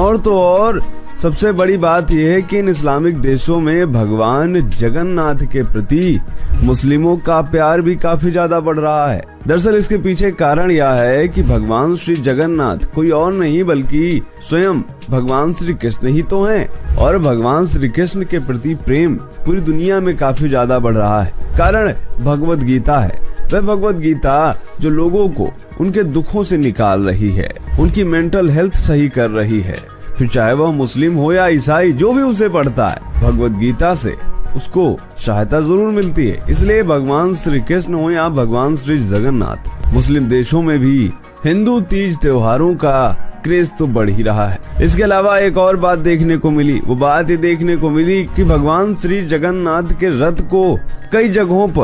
और तो और सबसे बड़ी बात यह है कि इन इस्लामिक देशों में भगवान जगन्नाथ के प्रति मुस्लिमों का प्यार भी काफी ज्यादा बढ़ रहा है। दरअसल इसके पीछे कारण यह है कि भगवान श्री जगन्नाथ कोई और नहीं बल्कि स्वयं भगवान श्री कृष्ण ही तो हैं और भगवान श्री कृष्ण के प्रति प्रेम पूरी दुनिया में काफी ज्यादा बढ़ रहा है। कारण भगवत गीता है। वह भगवत गीता जो लोगों को उनके दुखों से निकाल रही है, उनकी मेंटल हेल्थ सही कर रही है। फिर चाहे वह मुस्लिम हो या ईसाई, जो भी उसे पढ़ता है भगवत गीता से उसको सहायता जरूर मिलती है। इसलिए भगवान श्री कृष्ण हो या भगवान श्री जगन्नाथ, मुस्लिम देशों में भी हिंदू तीज त्योहारों का क्रेज तो बढ़ ही रहा है। इसके अलावा एक और बात देखने को मिली, वो बात ये देखने को मिली कि भगवान श्री जगन्नाथ के रथ को कई जगहों पर